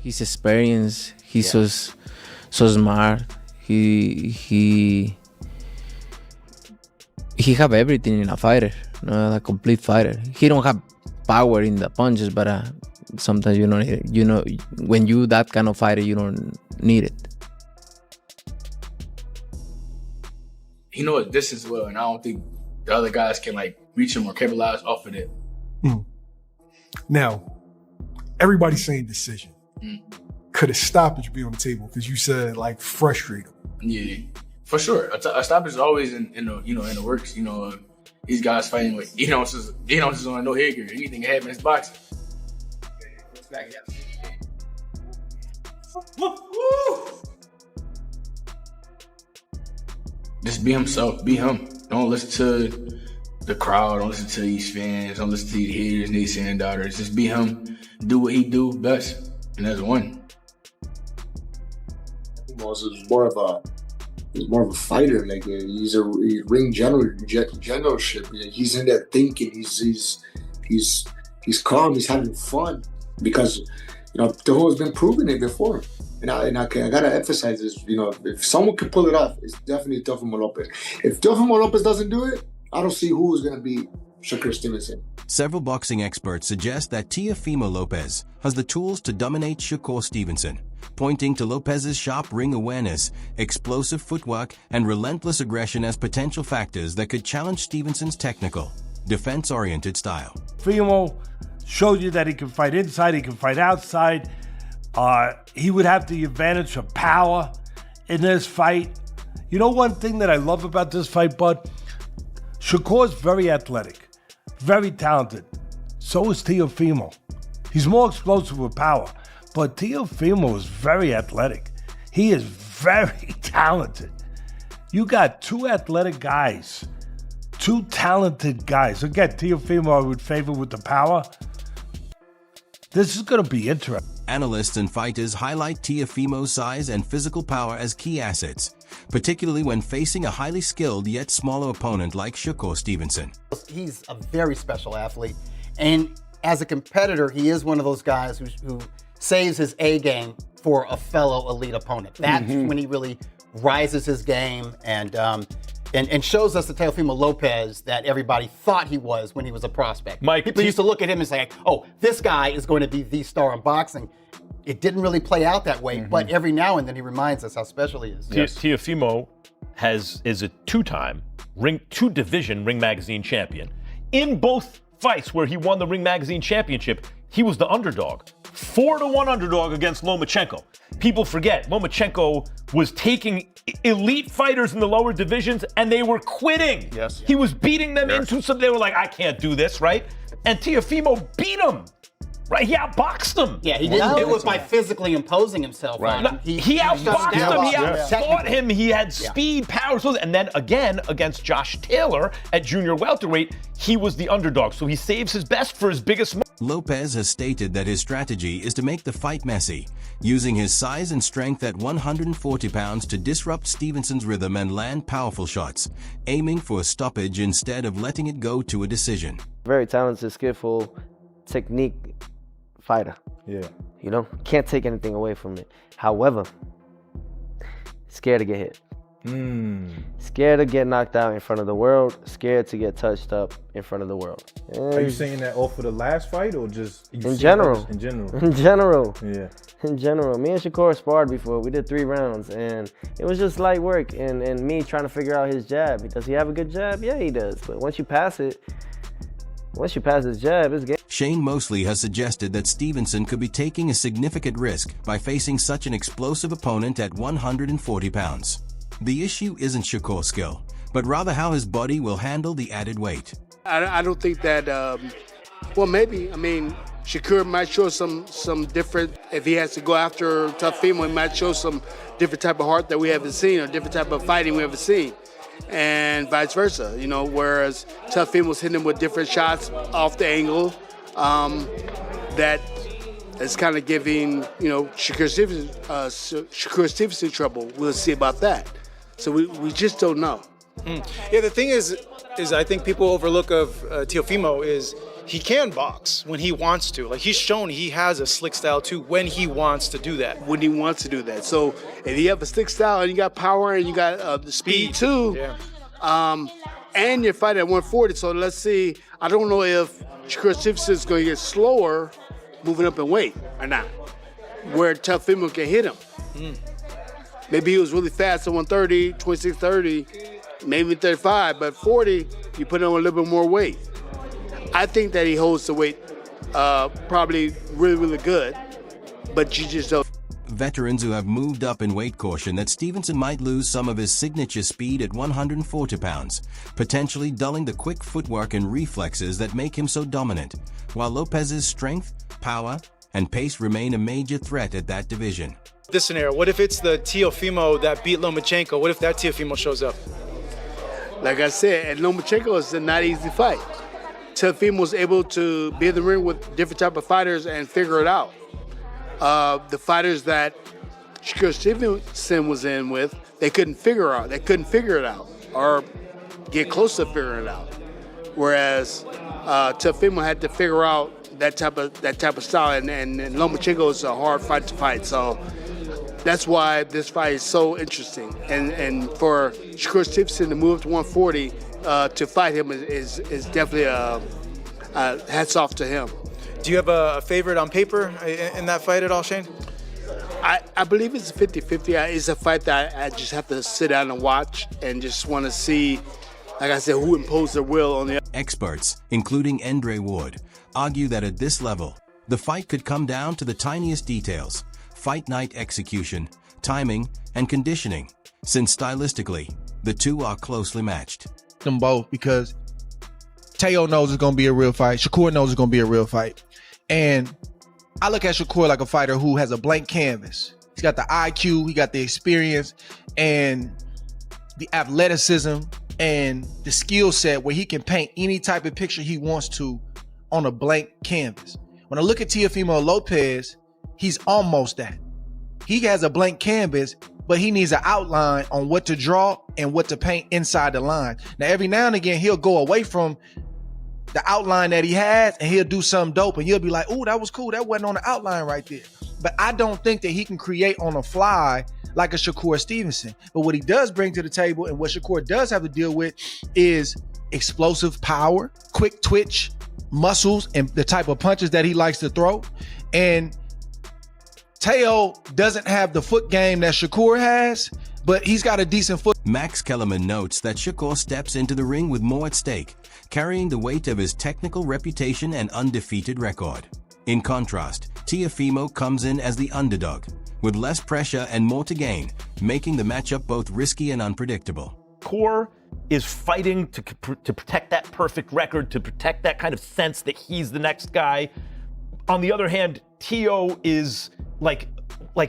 He's experienced. He's so smart. He have everything in a fighter, a complete fighter. He don't have power in the punches, but sometimes you don't need it. You know, when you that kind of fighter, you don't need it. He knows distance well, and I don't think the other guys can like reach him or capitalize off of it. Now, everybody's saying decision. Could a stoppage be on the table? Because you said like frustrate him. Yeah, for sure. A stoppage is always in the works. You know, these guys fighting with 8 ounces on no headgear. Anything can happen in this boxing. Just be himself. Be him. Don't listen to the crowd. Don't listen to these fans. Don't listen to these haters, these saying daughters. Just be him. Do what he do best, and that's one. He's more of a fighter. Like he's a ring generalship. He's in there thinking. He's calm. He's having fun because Teofimo has been proving it before. And I gotta emphasize this. If someone can pull it off, it's definitely Teofimo Lopez. If Teofimo Lopez doesn't do it, I don't see who is gonna be Shakur Stevenson. Several boxing experts suggest that Teofimo Lopez has the tools to dominate Shakur Stevenson, pointing to Lopez's sharp ring awareness, explosive footwork, and relentless aggression as potential factors that could challenge Stevenson's technical, defense-oriented style. Teofimo showed you that he can fight inside, he can fight outside. He would have the advantage of power in this fight. You know one thing that I love about this fight, Bud? Shakur's very athletic, very talented. So is Teofimo. He's more explosive with power, but Teofimo is very athletic. He is very talented. You got two athletic guys, two talented guys. Again, Teofimo I would favor with the power. This is going to be interesting. Analysts and fighters highlight Teofimo's size and physical power as key assets, particularly when facing a highly skilled yet smaller opponent like Shakur Stevenson. He's a very special athlete, and as a competitor, he is one of those guys who saves his A game for a fellow elite opponent. That's when he really rises his game and shows us the Teofimo Lopez that everybody thought he was when he was a prospect. People used to look at him and say, oh, this guy is going to be the star in boxing. It didn't really play out that way, but every now and then he reminds us how special he is. Yes. Teofimo is a two-division Ring Magazine champion. In both fights where he won the Ring Magazine championship, he was the underdog. 4-1 underdog against Lomachenko. People forget, Lomachenko was taking elite fighters in the lower divisions and they were quitting. Yes. He was beating them into something. They were like, I can't do this, right? And Teofimo beat him. Right, he outboxed him. Yeah, he didn't do it by physically imposing himself. Right. On him. He outboxed him. He outfought him. He had speed, power, and then again against Josh Taylor at junior welterweight, he was the underdog. So he saves his best for his biggest moment. Lopez has stated that his strategy is to make the fight messy, using his size and strength at 140 pounds to disrupt Stevenson's rhythm and land powerful shots, aiming for a stoppage instead of letting it go to a decision. Very talented, skillful, technique fighter. Yeah. Can't take anything away from it. However, scared to get hit. Scared to get knocked out in front of the world. Scared to get touched up in front of the world. Are you saying that off of the last fight or just in general? In general. In general. Yeah. In general. Me and Shakur sparred before. We did 3 rounds and it was just light work and me trying to figure out his jab. Does he have a good jab? Yeah, he does. But once you pass his jab, it's game. Shane Mosley has suggested that Stevenson could be taking a significant risk by facing such an explosive opponent at 140 pounds. The issue isn't Shakur's skill, but rather how his body will handle the added weight. I don't think that, maybe. I mean, Shakur might show some different, if he has to go after Teofimo, he might show some different type of heart that we haven't seen or different type of fighting we haven't seen. And vice versa, whereas Teofimo's hitting him with different shots off the angle that is kind of giving, Shakur Stevenson trouble. We'll see about that. So we just don't know. Yeah, the thing is I think people overlook of Teofimo is he can box when he wants to. Like, he's shown he has a slick style too when he wants to do that. When he wants to do that. So if you have a slick style and you got power and you got the speed too, and you're fighting at 140, so let's see, I don't know if Shakur Stevenson is going to get slower moving up in weight or not, where Teofimo can hit him. Maybe he was really fast at 130, 26-30, maybe 35, but 40, you put on a little bit more weight. I think that he holds the weight probably really, really good, but you just don't. Veterans who have moved up in weight caution that Stevenson might lose some of his signature speed at 140 pounds, potentially dulling the quick footwork and reflexes that make him so dominant, while Lopez's strength, power, and pace remain a major threat at that division. This scenario, what if it's the Teofimo that beat Lomachenko? What if that Teofimo shows up? Like I said, and Lomachenko is a not easy fight. Teofimo was able to be in the ring with different type of fighters and figure it out. The fighters that Shakur Stevenson was in with, they couldn't figure it out or get close to figuring it out. Whereas Teofimo had to figure out that type of style, and Lomachenko is a hard fight to fight. So that's why this fight is so interesting. And for Shakur Stevenson to move up to 140 to fight him is definitely hats off to him. Do you have a favorite on paper in that fight at all, Shane? I believe it's 50-50. It's a fight that I just have to sit down and watch and just want to see, like I said, who imposed their will on the other. Experts, including Andre Ward, argue that at this level, the fight could come down to the tiniest details: fight night execution, timing, and conditioning, since stylistically, the two are closely matched. Them both, because Teo knows it's going to be a real fight. Shakur knows it's going to be a real fight. And I look at Shakur like a fighter who has a blank canvas. He's got the IQ, he got the experience, and the athleticism, and the skill set where he can paint any type of picture he wants to on a blank canvas. When I look at Teofimo Lopez, he's almost that. He has a blank canvas, but he needs an outline on what to draw and what to paint inside the line. Now, every now and again, he'll go away from the outline that he has and he'll do something dope, and you'll be like, "Ooh, that was cool. That wasn't on the outline right there." But I don't think that he can create on the fly like a Shakur Stevenson. But what he does bring to the table, and what Shakur does have to deal with, is explosive power, quick twitch, muscles, and the type of punches that he likes to throw. And Teo doesn't have the foot game that Shakur has, but he's got a decent foot. Max Kellerman notes that Shakur steps into the ring with more at stake, carrying the weight of his technical reputation and undefeated record. In contrast, Teofimo comes in as the underdog, with less pressure and more to gain, making the matchup both risky and unpredictable. Shakur is fighting to protect that perfect record, to protect that kind of sense that he's the next guy. On the other hand, Teo is like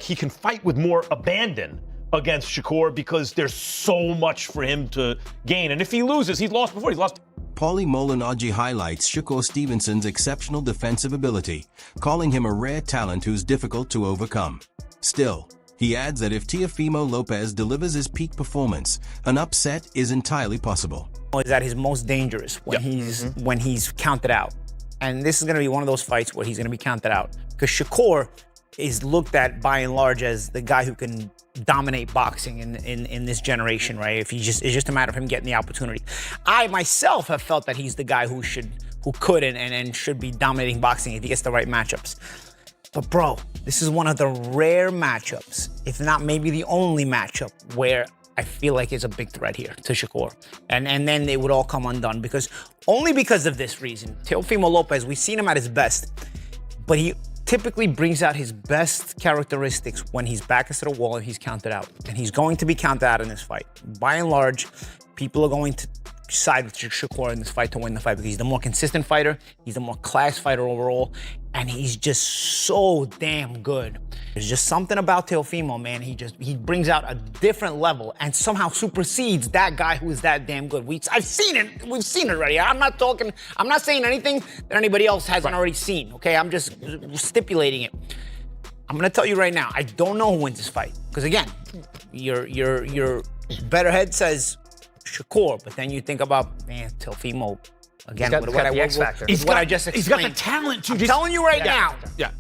he can fight with more abandon against Shakur because there's so much for him to gain. And if he loses, he's lost before. He's lost. Paulie Molinági highlights Shakur Stevenson's exceptional defensive ability, calling him a rare talent who's difficult to overcome. Still, he adds that if Teofimo Lopez delivers his peak performance, an upset is entirely possible. Is at his most dangerous when he's counted out. And this is going to be one of those fights where he's going to be counted out, because Shakur is looked at by and large as the guy who can dominate boxing in this generation, right? It's just a matter of him getting the opportunity. I myself have felt that he's the guy who could and should be dominating boxing if he gets the right matchups. But bro, this is one of the rare matchups, if not maybe the only matchup, where I feel like it's a big threat here to Shakur. And then it would all come undone because of this reason. Teofimo Lopez, we've seen him at his best, but he typically brings out his best characteristics when he's back against the wall and he's counted out. And he's going to be counted out in this fight. By and large, people are going to side with Shakur in this fight to win the fight because he's the more consistent fighter, he's the more class fighter overall, and he's just so damn good. There's just something about Teofimo, man. He brings out a different level and somehow supersedes that guy who is that damn good. We've seen it already. I'm not saying anything that anybody else hasn't already seen, okay? I'm just stipulating it. I'm gonna tell you right now, I don't know who wins this fight. Because again, your better head says Shakur, but then you think about, man, Teofimo, again, He's got the X factor. What I just explained. He's got the talent to I'm telling you right now. Yeah.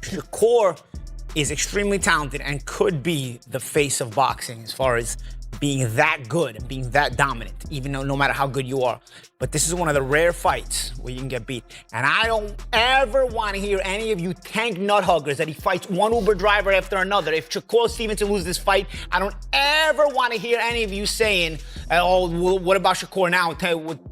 Shakur is extremely talented and could be the face of boxing as far as being that good and being that dominant, even though no matter how good you are. But this is one of the rare fights where you can get beat. And I don't ever want to hear any of you tank nut huggers that he fights one Uber driver after another. If Shakur Stevenson loses this fight, I don't ever want to hear any of you saying, oh, well, what about Shakur now?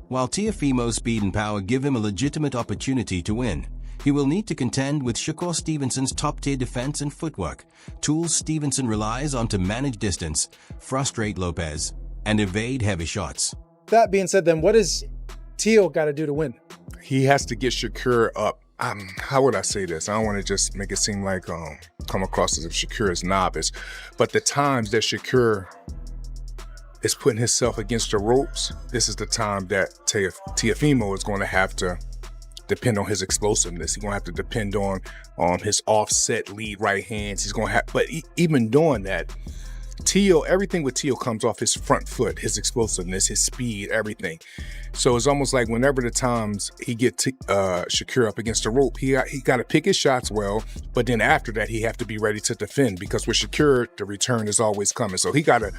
While Teofimo's speed and power give him a legitimate opportunity to win, he will need to contend with Shakur Stevenson's top-tier defense and footwork, tools Stevenson relies on to manage distance, frustrate Lopez, and evade heavy shots. That being said, then what does Teo got to do to win? He has to get Shakur up. How would I say this? I don't want to just make it seem like come across as if Shakur is novice, but the times that Shakur is putting himself against the ropes, this is the time that Teofimo is going to have to depend on his explosiveness. He's going to have to depend on his offset lead right hands. He's going to have, but even doing that, everything with Teo comes off his front foot, his explosiveness, his speed, everything. So it's almost like whenever the times he gets Shakur up against the rope, he got to pick his shots well, but then after that, he have to be ready to defend, because with Shakur, the return is always coming. So he got to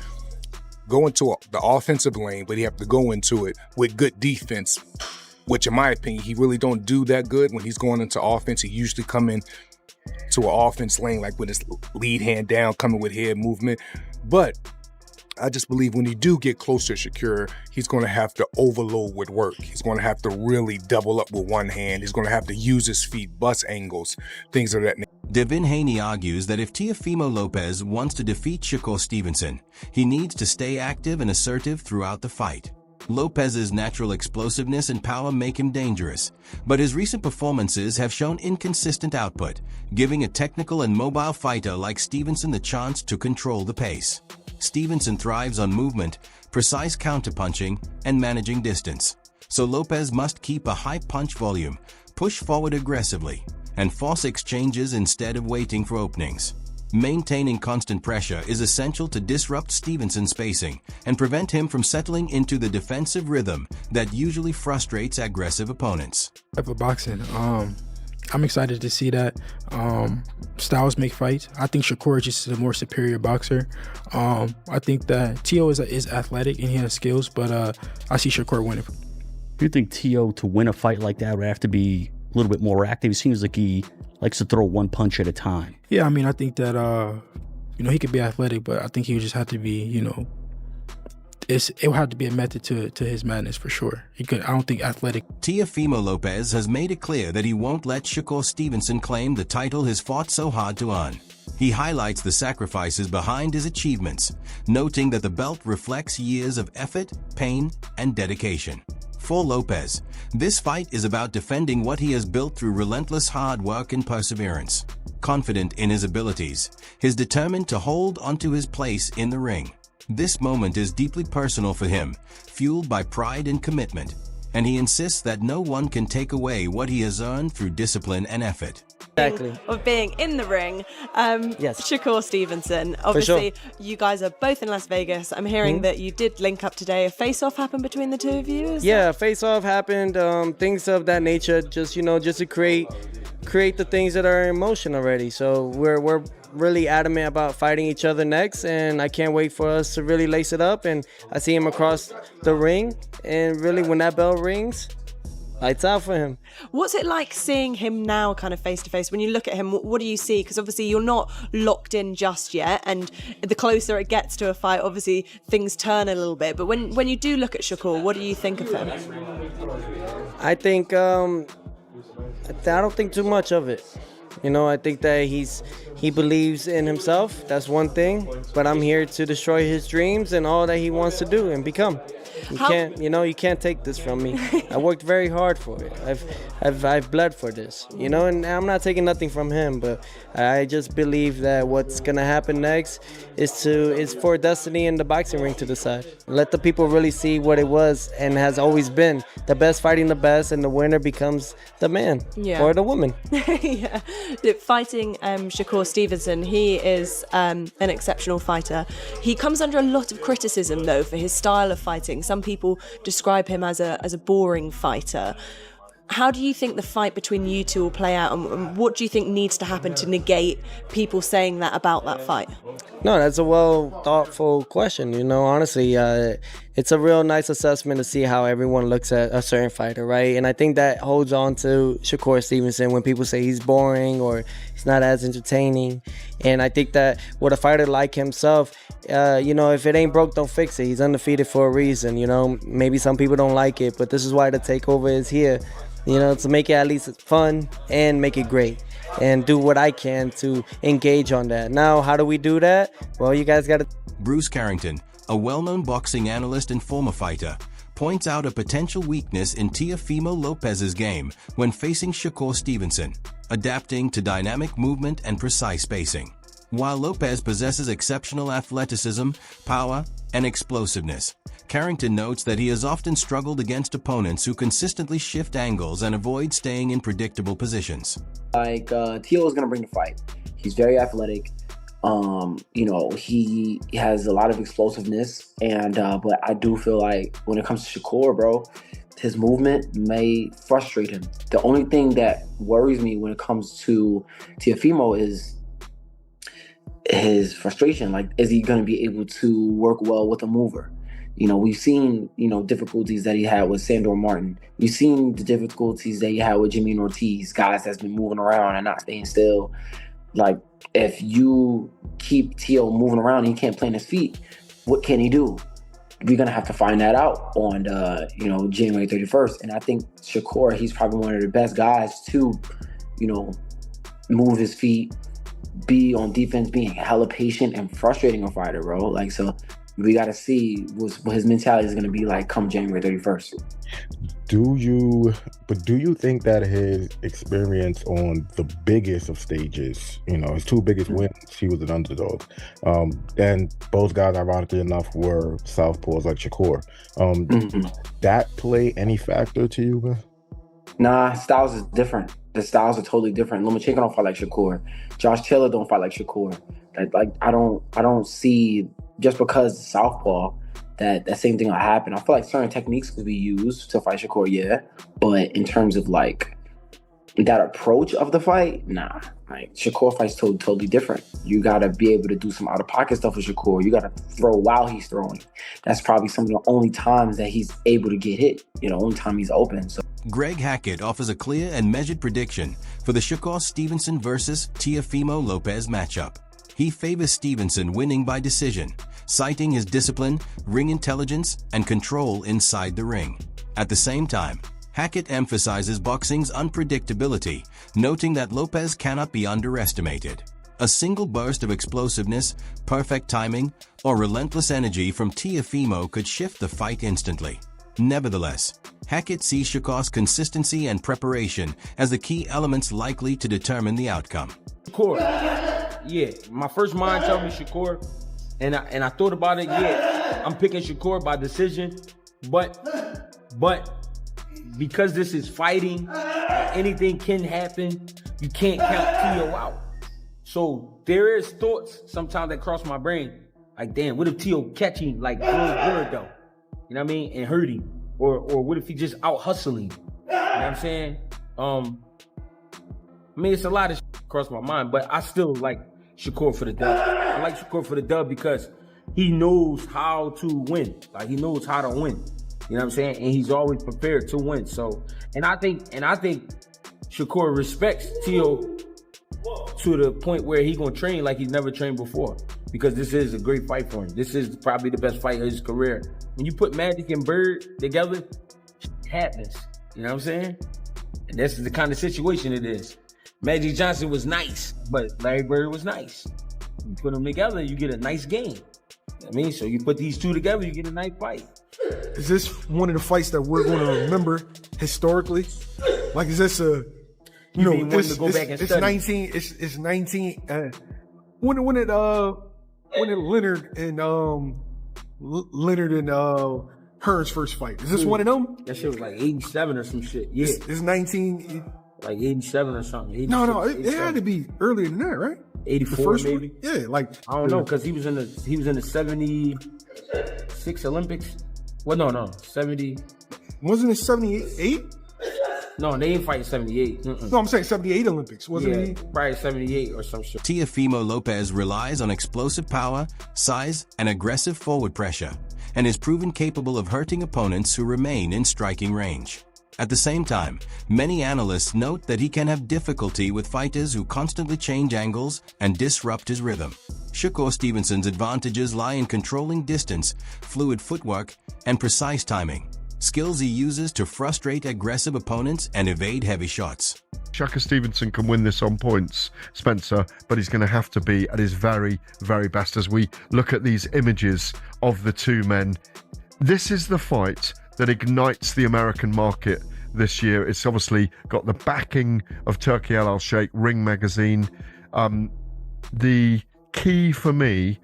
go into the offensive lane, but he have to go into it with good defense, which in my opinion, he really don't do that good when he's going into offense. He usually come in to an offense lane, like with his lead hand down, coming with head movement. But I just believe when you do get closer to Shakur, he's going to have to overload with work. He's going to have to really double up with one hand. He's going to have to use his feet, bust angles, things of that nature. Devin Haney argues that if Teofimo Lopez wants to defeat Shakur Stevenson, he needs to stay active and assertive throughout the fight. Lopez's natural explosiveness and power make him dangerous, but his recent performances have shown inconsistent output, giving a technical and mobile fighter like Stevenson the chance to control the pace. Stevenson thrives on movement, precise counterpunching, and managing distance, so Lopez must keep a high punch volume, push forward aggressively, and force exchanges instead of waiting for openings. Maintaining constant pressure is essential to disrupt Stevenson's spacing and prevent him from settling into the defensive rhythm that usually frustrates aggressive opponents. Type of boxing, I'm excited to see that. Styles make fights. I think Shakur is just a more superior boxer. I think that Teo is athletic and he has skills, but I see Shakur winning. Do you think Teo, to win a fight like that, would have to be a little bit more active? He seems like he likes to throw one punch at a time. Yeah, I mean, I think that, he could be athletic, but I think he would just have to be, it would have to be a method to his madness for sure. I don't think athletic. Teofimo Lopez has made it clear that he won't let Shakur Stevenson claim the title he's fought so hard to earn. He highlights the sacrifices behind his achievements, noting that the belt reflects years of effort, pain, and dedication. For Lopez, this fight is about defending what he has built through relentless hard work and perseverance. Confident in his abilities, he's determined to hold onto his place in the ring. This moment is deeply personal for him, fueled by pride and commitment, and he insists that no one can take away what he has earned through discipline and effort. Exactly. Of being in the ring. Yes. Shakur Stevenson. Obviously, you guys are both in Las Vegas. I'm hearing that you did link up today. A face-off happened between the two of you? Face-off happened. Things of that nature. Just to create the things that are in motion already. So we're really adamant about fighting each other next, and I can't wait for us to really lace it up. And I see him across the ring, and really when that bell rings, lights out for him. What's it like seeing him now kind of face to face? When you look at him, what do you see? Because obviously you're not locked in just yet, and the closer it gets to a fight, obviously things turn a little bit. But when you do look at Shakur, what do you think of him? I think I don't think too much of it. I think that he believes in himself. That's one thing. But I'm here to destroy his dreams and all that he wants to do and become. You can't take this from me. I worked very hard for it. I've bled for this, and I'm not taking nothing from him, but I just believe that what's gonna happen next is for destiny in the boxing ring to decide. Let the people really see what it was and has always been: the best fighting the best, and the winner becomes the man or the woman. Yeah. Fighting Shakur Stevenson, he is an exceptional fighter. He comes under a lot of criticism, though, for his style of fighting. Some people describe him as a boring fighter. How do you think the fight between you two will play out, and what do you think needs to happen to negate people saying that about that fight? No, that's a thoughtful question. Honestly, it's a real nice assessment to see how everyone looks at a certain fighter, right? And I think that holds on to Shakur Stevenson when people say he's boring or he's not as entertaining. And I think that with a fighter like himself, if it ain't broke, don't fix it. He's undefeated for a reason. Maybe some people don't like it, but this is why the takeover is here. To make it at least fun and make it great, and do what I can to engage on that. Now, how do we do that? Well, you guys got to... Bruce Carrington, a well-known boxing analyst and former fighter, points out a potential weakness in Teofimo Lopez's game when facing Shakur Stevenson, adapting to dynamic movement and precise spacing. While Lopez possesses exceptional athleticism, power, and explosiveness, Carrington notes that he has often struggled against opponents who consistently shift angles and avoid staying in predictable positions. Teo is going to bring the fight. He's very athletic. He has a lot of explosiveness, but I do feel like when it comes to Shakur, bro, his movement may frustrate him. The only thing that worries me when it comes to Teofimo is his frustration. Like, is he going to be able to work well with a mover? We've seen, difficulties that he had with Sandor Martin. We've seen the difficulties that he had with Jimmy Ortiz, guys that's been moving around and not staying still. Like, if you keep Teo moving around and he can't plant his feet, what can he do? We're going to have to find that out on, January 31st. And I think Shakur, he's probably one of the best guys to, move his feet, be on defense, being hella patient and frustrating a fighter, bro. So we got to see what his mentality is going to be like come January 31st. Do you think that his experience on the biggest of stages, his two biggest wins, he was an underdog. And both guys, ironically enough, were southpaws like Shakur. That play any factor to you, man? Nah, styles is different. The styles are totally different. Lomachenko don't fight like Shakur. Josh Taylor don't fight like Shakur. I don't see, just because southpaw, that same thing will happen. I feel like certain techniques could be used to fight Shakur, yeah. But in terms of that approach of the fight, nah. Shakur fights totally different. You gotta be able to do some out-of-pocket stuff with Shakur. You gotta throw while he's throwing. That's probably some of the only times that he's able to get hit. Only time he's open. So Greg Hackett offers a clear and measured prediction for the Shakur Stevenson versus Teofimo Lopez matchup. He favors Stevenson winning by decision, citing his discipline, ring intelligence, and control inside the ring. At the same time, Hackett emphasizes boxing's unpredictability, noting that Lopez cannot be underestimated. A single burst of explosiveness, perfect timing, or relentless energy from Teofimo could shift the fight instantly. Nevertheless, Hackett sees Shakur's consistency and preparation as the key elements likely to determine the outcome. Shakur, yeah, my first mind told me Shakur, and I thought about it. Yeah, I'm picking Shakur by decision, but because this is fighting, anything can happen. You can't count Teo out. So there is thoughts sometimes that cross my brain, like, damn, what if Teo catch him like real good though? You know what I mean? And hurt him, or what if he just out hustling? You know what I'm saying? It's a lot of shit across my mind, but I still like Shakur for the dub. I like Shakur for the dub because he knows how to win. He knows how to win. You know what I'm saying? And he's always prepared to win. So, and I think Shakur respects Teo to the point where he's gonna train like he's never trained before, because this is a great fight for him. This is probably the best fight of his career. When you put Magic and Bird together, it happens. You know what I'm saying? And this is the kind of situation it is. Magic Johnson was nice, but Larry Bird was nice. You put them together, you get a nice game. I mean, so you put these two together, you get a nice fight. Is this one of the fights that we're going to remember historically? Like, is this a, you know, to go back and it's study. 19, it's 19, when did Leonard and Hearns first fight? Is this one of them? That shit was like 87 or some shit. Yeah. It's 19. Like 87 or something. 86, No, it had to be earlier than that, right? 84 the first maybe. One? Yeah, like I don't know, because he was in the 76 Olympics. Well, no, 70. Wasn't it 78? No, they ain't fighting 78. No, I'm saying 78 Olympics. Wasn't he? Probably 78 or some shit. Teofimo Lopez relies on explosive power, size, and aggressive forward pressure, and is proven capable of hurting opponents who remain in striking range. At the same time, many analysts note that he can have difficulty with fighters who constantly change angles and disrupt his rhythm. Shakur Stevenson's advantages lie in controlling distance, fluid footwork, and precise timing, skills he uses to frustrate aggressive opponents and evade heavy shots. Shakur Stevenson can win this on points, Spencer, but he's going to have to be at his very, very best. As we look at these images of the two men, this is the fight that ignites the American market this year. It's obviously got the backing of Turki Al Sheikh, Ring Magazine. The key for me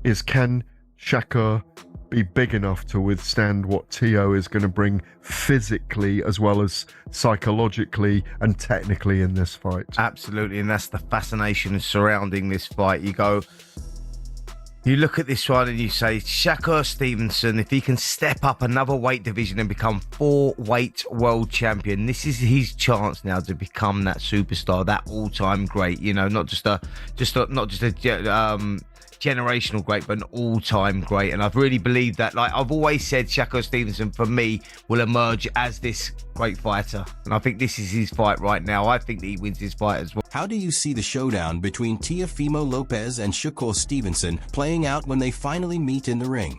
is, can Shakur be big enough to withstand what Teo is going to bring physically as well as psychologically and technically in this fight? Absolutely, and that's the fascination surrounding this fight. You look at this one and you say, Shakur Stevenson, if he can step up another weight division and become 4-weight world champion, this is his chance now to become that superstar, that all-time great. You know, not just a generational great, but an all-time great. And I've really believed that. Like I've always said, Shakur Stevenson for me will emerge as this great fighter, and I think this is his fight right now. I think that he wins this fight as well. How do you see the showdown between Teofimo Lopez and Shakur Stevenson playing out when they finally meet in the ring?